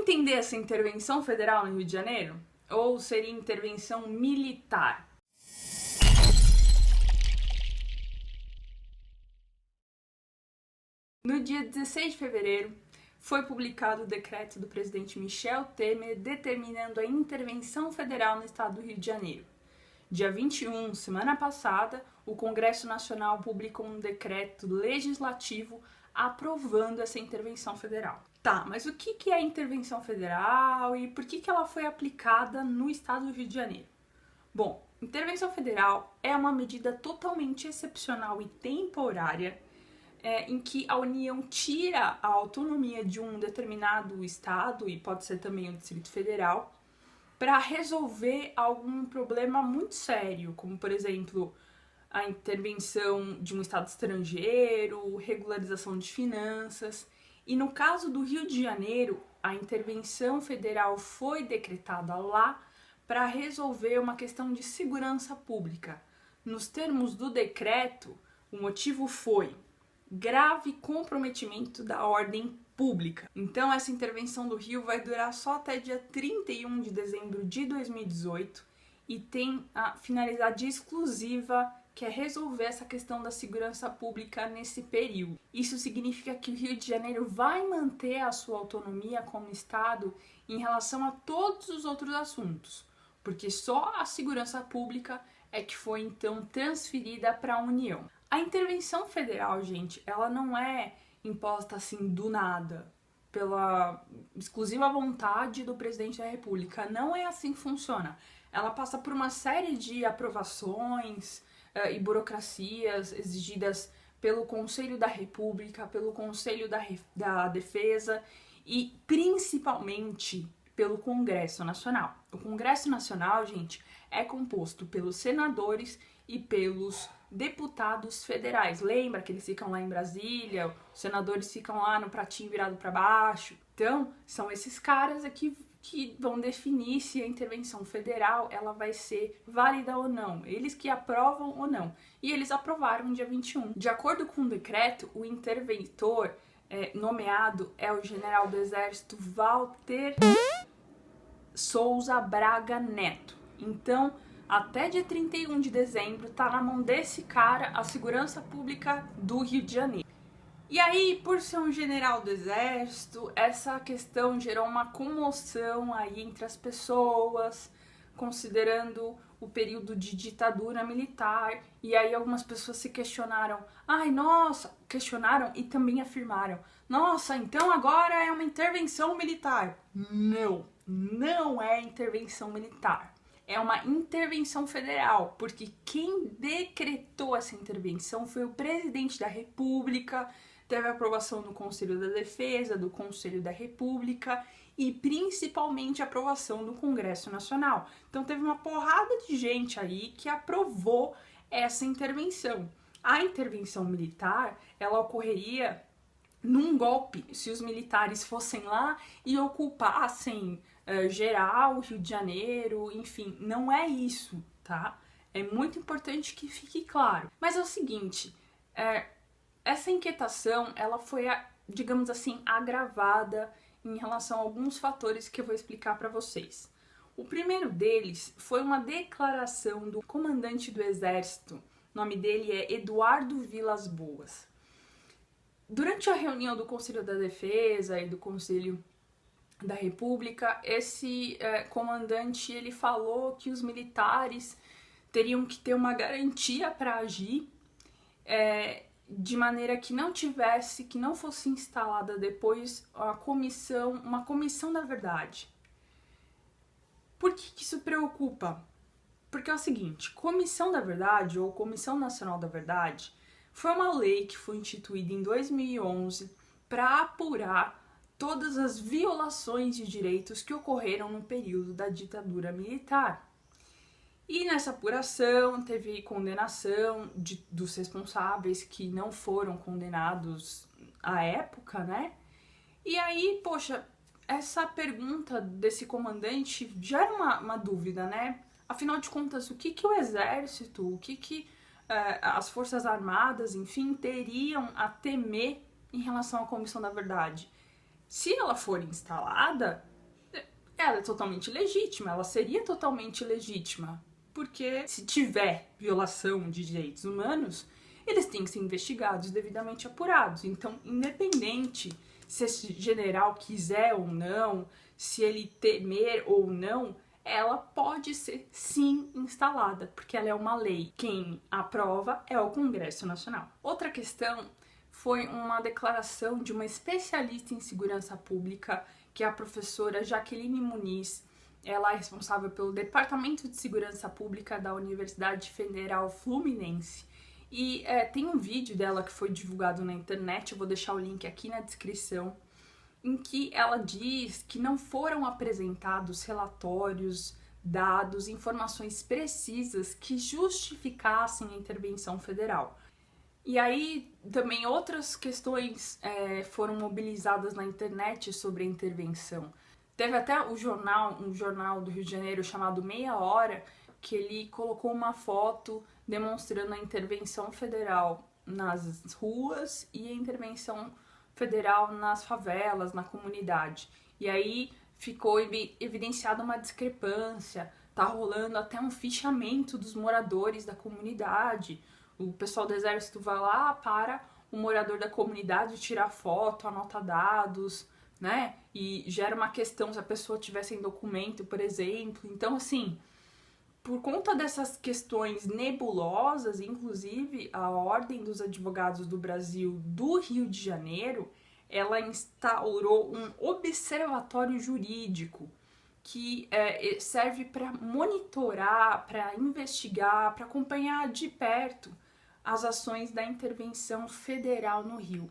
Vamos entender essa intervenção federal no Rio de Janeiro? Ou seria intervenção militar? No dia 16 de fevereiro, foi publicado o decreto do presidente Michel Temer determinando a intervenção federal no estado do Rio de Janeiro. Dia 21, semana passada, o Congresso Nacional publicou um decreto legislativo aprovando essa intervenção federal. Tá, mas o que é a intervenção federal e por que ela foi aplicada no estado do Rio de Janeiro? Bom, intervenção federal é uma medida totalmente excepcional e temporária em que a União tira a autonomia de um determinado estado, e pode ser também o Distrito Federal, para resolver algum problema muito sério, como, por exemplo, a intervenção de um estado estrangeiro, regularização de finanças. E no caso do Rio de Janeiro, a intervenção federal foi decretada lá para resolver uma questão de segurança pública. Nos termos do decreto, o motivo foi grave comprometimento da ordem pública. Então, essa intervenção do Rio vai durar só até dia 31 de dezembro de 2018 e tem a finalidade exclusiva, que é resolver essa questão da segurança pública nesse período. Isso significa que o Rio de Janeiro vai manter a sua autonomia como estado em relação a todos os outros assuntos, porque só a segurança pública é que foi então transferida para a União. A intervenção federal, gente, ela não é imposta assim do nada, pela exclusiva vontade do presidente da República. Não é assim que funciona. Ela passa por uma série de aprovações e burocracias exigidas pelo Conselho da República, pelo Conselho da Defesa e principalmente pelo Congresso Nacional. O Congresso Nacional, gente, é composto pelos senadores e pelos deputados federais. Lembra que eles ficam lá em Brasília, os senadores ficam lá no pratinho virado para baixo? Então, são esses caras aqui que vão definir se a intervenção federal ela vai ser válida ou não. Eles que aprovam ou não. E eles aprovaram no dia 21. De acordo com o decreto, o interventor nomeado é o general do Exército Walter Souza Braga Neto. Então, até dia 31 de dezembro, tá na mão desse cara a segurança pública do Rio de Janeiro. E aí, por ser um general do exército, essa questão gerou uma comoção aí entre as pessoas, considerando o período de ditadura militar. E aí algumas pessoas se questionaram, questionaram e também afirmaram, nossa, então agora é uma intervenção militar. Não, não é intervenção militar. É uma intervenção federal, porque quem decretou essa intervenção foi o presidente da República, teve a aprovação do Conselho da Defesa, do Conselho da República e principalmente a aprovação do Congresso Nacional. Então teve uma porrada de gente aí que aprovou essa intervenção. A intervenção militar, ela ocorreria num golpe, se os militares fossem lá e ocupassem geral, Rio de Janeiro, enfim, não é isso, tá? É muito importante que fique claro. Mas é o seguinte, essa inquietação, ela foi, digamos assim, agravada em relação a alguns fatores que eu vou explicar para vocês. O primeiro deles foi uma declaração do comandante do Exército, o nome dele é Eduardo Vilas Boas. Durante a reunião do Conselho da Defesa e do Conselho da República, esse comandante ele falou que os militares teriam que ter uma garantia para agir de maneira que não fosse instalada depois uma comissão da verdade. Por que isso preocupa? Porque é o seguinte, Comissão da Verdade ou Comissão Nacional da Verdade foi uma lei que foi instituída em 2011 para apurar todas as violações de direitos que ocorreram no período da ditadura militar. E nessa apuração teve condenação dos responsáveis que não foram condenados à época, né? E aí, poxa, essa pergunta desse comandante gera uma dúvida, né? Afinal de contas, o que o exército, o que as forças armadas, enfim, teriam a temer em relação à Comissão da Verdade? Se ela for instalada, ela é totalmente legítima, ela seria totalmente legítima, porque se tiver violação de direitos humanos, eles têm que ser investigados e devidamente apurados. Então, independente se esse general quiser ou não, se ele temer ou não, ela pode ser sim instalada, porque ela é uma lei. Quem aprova é o Congresso Nacional. Outra questão foi uma declaração de uma especialista em segurança pública, que é a professora Jaqueline Muniz. Ela é responsável pelo Departamento de Segurança Pública da Universidade Federal Fluminense. E tem um vídeo dela que foi divulgado na internet, eu vou deixar o link aqui na descrição, em que ela diz que não foram apresentados relatórios, dados, informações precisas que justificassem a intervenção federal. E aí também outras questões foram mobilizadas na internet sobre a intervenção. Teve até um jornal do Rio de Janeiro chamado Meia Hora, que ele colocou uma foto demonstrando a intervenção federal nas ruas e a intervenção federal nas favelas, na comunidade. E aí ficou evidenciada uma discrepância, tá rolando até um fichamento dos moradores da comunidade. O pessoal do exército vai lá para o morador da comunidade tirar foto, anota dados, né? E gera uma questão se a pessoa tiver sem documento, por exemplo. Então, assim, por conta dessas questões nebulosas, inclusive a Ordem dos Advogados do Brasil do Rio de Janeiro, ela instaurou um observatório jurídico que serve para monitorar, para investigar, para acompanhar de perto as ações da intervenção federal no Rio.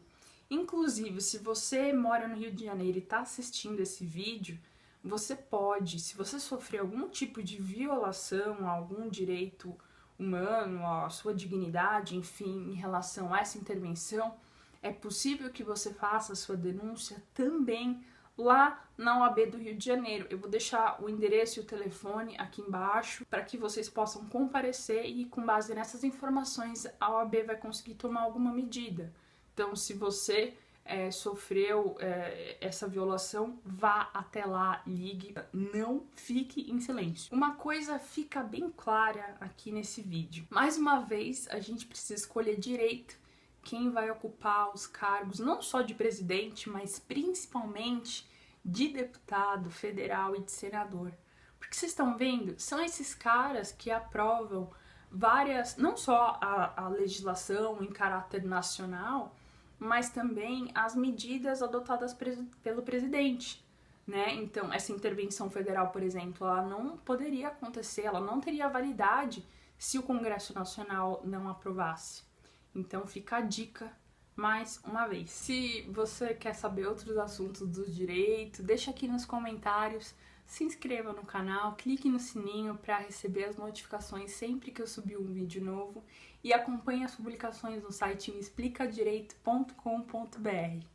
Inclusive, se você mora no Rio de Janeiro e está assistindo esse vídeo, você pode, se você sofrer algum tipo de violação a algum direito humano, a sua dignidade, enfim, em relação a essa intervenção, é possível que você faça a sua denúncia também lá na OAB do Rio de Janeiro. Eu vou deixar o endereço e o telefone aqui embaixo para que vocês possam comparecer e, com base nessas informações, a OAB vai conseguir tomar alguma medida. Então, se você sofreu essa violação, vá até lá, ligue, não fique em silêncio. Uma coisa fica bem clara aqui nesse vídeo. Mais uma vez, a gente precisa escolher direito quem vai ocupar os cargos, não só de presidente, mas principalmente de deputado federal e de senador. Porque vocês estão vendo, são esses caras que aprovam várias, não só a legislação em caráter nacional, mas também as medidas adotadas pelo presidente, né? Então, essa intervenção federal, por exemplo, ela não poderia acontecer, ela não teria validade se o Congresso Nacional não aprovasse. Então, fica a dica mais uma vez. Se você quer saber outros assuntos do direito, deixa aqui nos comentários, se inscreva no canal, clique no sininho para receber as notificações sempre que eu subir um vídeo novo e acompanhe as publicações no site meexplicadireito.com.br.